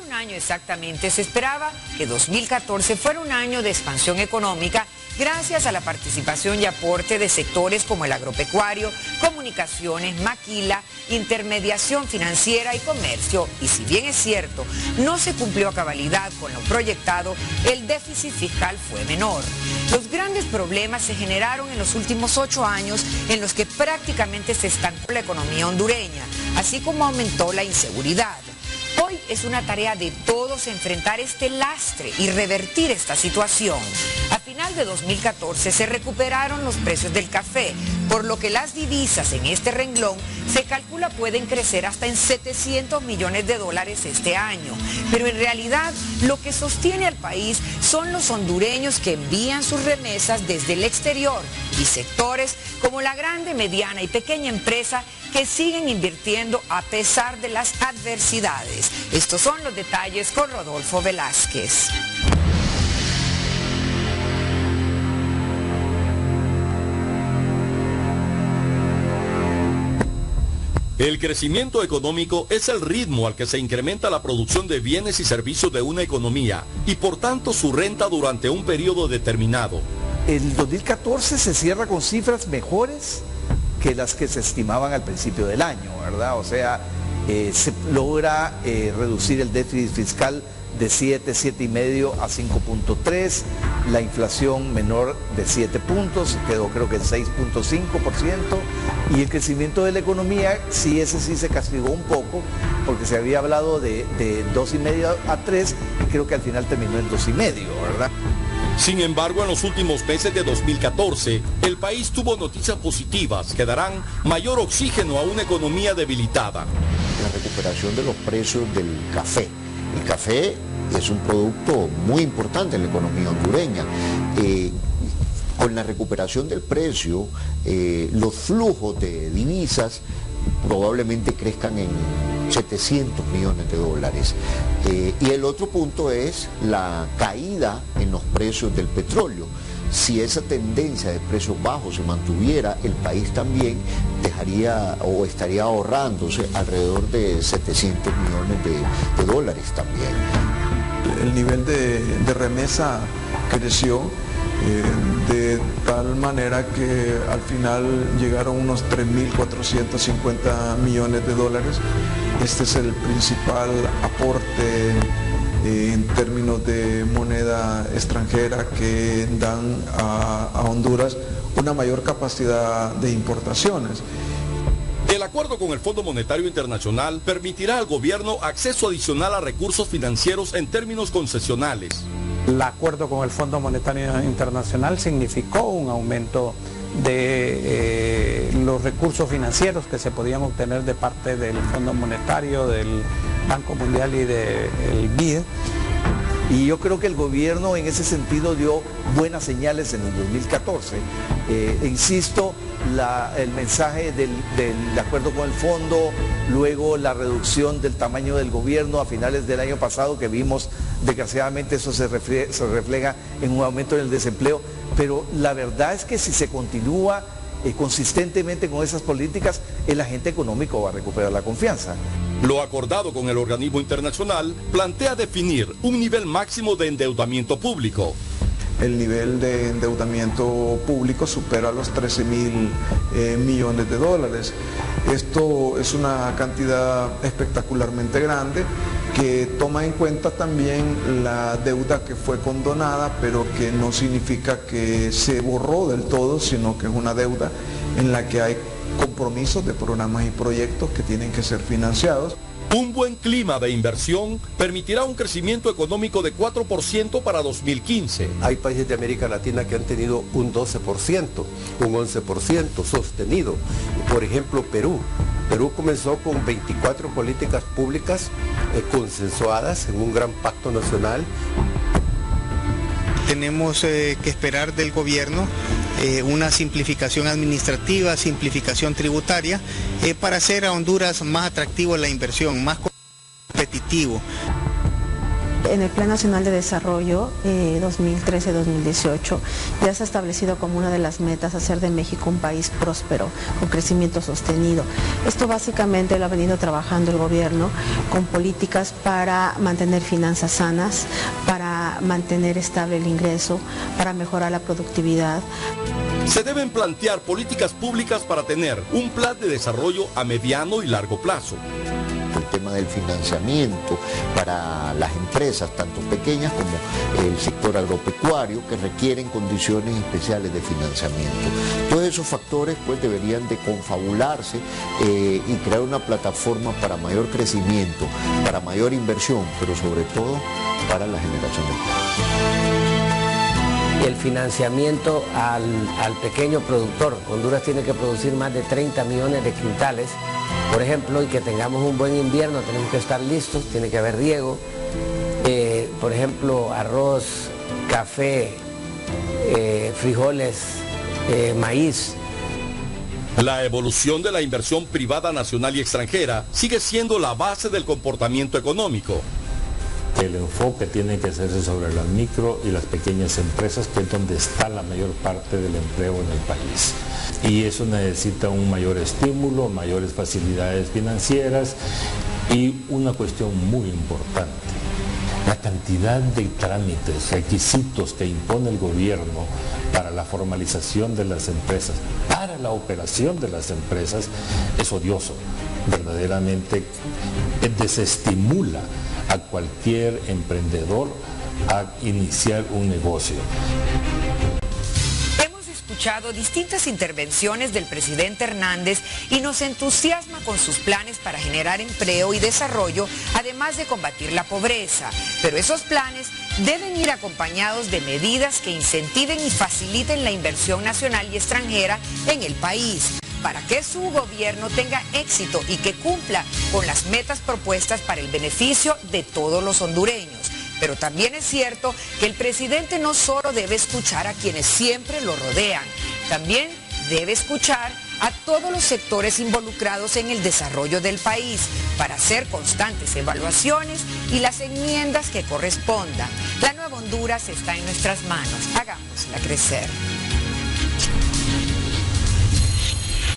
un año exactamente se esperaba que 2014 fuera un año de expansión económica gracias a la participación y aporte de sectores como el agropecuario, comunicaciones, maquila, intermediación financiera y comercio. Y si bien es cierto, no se cumplió a cabalidad con lo proyectado, el déficit fiscal fue menor. Los grandes problemas se generaron en los últimos 8 años en los que prácticamente se estancó la economía hondureña, así como aumentó la inseguridad. Hoy es una tarea de todos enfrentar este lastre y revertir esta situación. A final de 2014 se recuperaron los precios del café, por lo que las divisas en este renglón se calcula pueden crecer hasta en $700 millones este año. Pero en realidad lo que sostiene al país son los hondureños que envían sus remesas desde el exterior y sectores como la grande, mediana y pequeña empresa que siguen invirtiendo a pesar de las adversidades. Estos son los detalles con Rodolfo Velázquez. El crecimiento económico es el ritmo al que se incrementa la producción de bienes y servicios de una economía y por tanto su renta durante un periodo determinado. El 2014 se cierra con cifras mejores que las que se estimaban al principio del año, ¿verdad? O sea, se logra reducir el déficit fiscal de 7,5 a 5,3, la inflación menor de 7 puntos, quedó creo que en 6,5%, y el crecimiento de la economía, sí, ese sí se castigó un poco, porque se había hablado de 2,5 a 3, y creo que al final terminó en 2,5, ¿verdad? Sin embargo, en los últimos meses de 2014, el país tuvo noticias positivas que darán mayor oxígeno a una economía debilitada. La recuperación de los precios del café. El café es un producto muy importante en la economía hondureña. Con la recuperación del precio, los flujos de divisas probablemente crezcan en $700 millones. Y el otro punto es la caída en los precios del petróleo. Si esa tendencia de precios bajos se mantuviera, el país también dejaría o estaría ahorrándose alrededor de $700 millones también. El nivel de remesa creció de tal manera que al final llegaron unos $3.450 millones. Este es el principal aporte en términos de moneda extranjera que dan a Honduras una mayor capacidad de importaciones. El acuerdo con el Fondo Monetario Internacional permitirá al gobierno acceso adicional a recursos financieros en términos concesionales. El acuerdo con el Fondo Monetario Internacional significó un aumento de los recursos financieros que se podían obtener de parte del Fondo Monetario, del Banco Mundial y del BID. Y yo creo que el gobierno en ese sentido dio buenas señales en el 2014. Insisto, el mensaje del acuerdo con el fondo, luego la reducción del tamaño del gobierno a finales del año pasado, que vimos desgraciadamente eso se refleja en un aumento en el desempleo, pero la verdad es que si se continúa consistentemente con esas políticas, el agente económico va a recuperar la confianza. Lo acordado con el organismo internacional plantea definir un nivel máximo de endeudamiento público. El nivel de endeudamiento público supera los $13.000 millones. Esto es una cantidad espectacularmente grande que toma en cuenta también la deuda que fue condonada, pero que no significa que se borró del todo, sino que es una deuda en la que hay compromisos de programas y proyectos que tienen que ser financiados. Un buen clima de inversión permitirá un crecimiento económico de 4% para 2015. Hay países de América Latina que han tenido un 12%, un 11% sostenido. Por ejemplo, Perú. Perú comenzó con 24 políticas públicas consensuadas en un gran pacto nacional. Tenemos que esperar del gobierno una simplificación administrativa, simplificación tributaria, para hacer a Honduras más atractivo en la inversión, más competitivo. En el Plan Nacional de Desarrollo 2013-2018 ya se ha establecido como una de las metas hacer de México un país próspero, con crecimiento sostenido. Esto básicamente lo ha venido trabajando el gobierno con políticas para mantener finanzas sanas, para mantener estable el ingreso, para mejorar la productividad. Se deben plantear políticas públicas para tener un plan de desarrollo a mediano y largo plazo. El tema del financiamiento para las empresas, tanto pequeñas como el sector agropecuario, que requieren condiciones especiales de financiamiento. Todos esos factores pues deberían de confabularse y crear una plataforma para mayor crecimiento, para mayor inversión, pero sobre todo para la generación de empleo. El financiamiento al pequeño productor. Honduras tiene que producir más de 30 millones de quintales, por ejemplo, y que tengamos un buen invierno, tenemos que estar listos, tiene que haber riego, por ejemplo, arroz, café, frijoles, maíz. La evolución de la inversión privada nacional y extranjera sigue siendo la base del comportamiento económico. El enfoque tiene que hacerse sobre las micro y las pequeñas empresas, que es donde está la mayor parte del empleo en el país. Y eso necesita un mayor estímulo, mayores facilidades financieras y una cuestión muy importante. La cantidad de trámites, requisitos que impone el gobierno para la formalización de las empresas, para la operación de las empresas, es odioso. Verdaderamente desestimula a cualquier emprendedor a iniciar un negocio. Hemos escuchado distintas intervenciones del presidente Hernández y nos entusiasma con sus planes para generar empleo y desarrollo, además de combatir la pobreza. Pero esos planes deben ir acompañados de medidas que incentiven y faciliten la inversión nacional y extranjera en el país, para que su gobierno tenga éxito y que cumpla con las metas propuestas para el beneficio de todos los hondureños. Pero también es cierto que el presidente no solo debe escuchar a quienes siempre lo rodean, también debe escuchar a todos los sectores involucrados en el desarrollo del país para hacer constantes evaluaciones y las enmiendas que correspondan. La nueva Honduras está en nuestras manos, hagámosla crecer.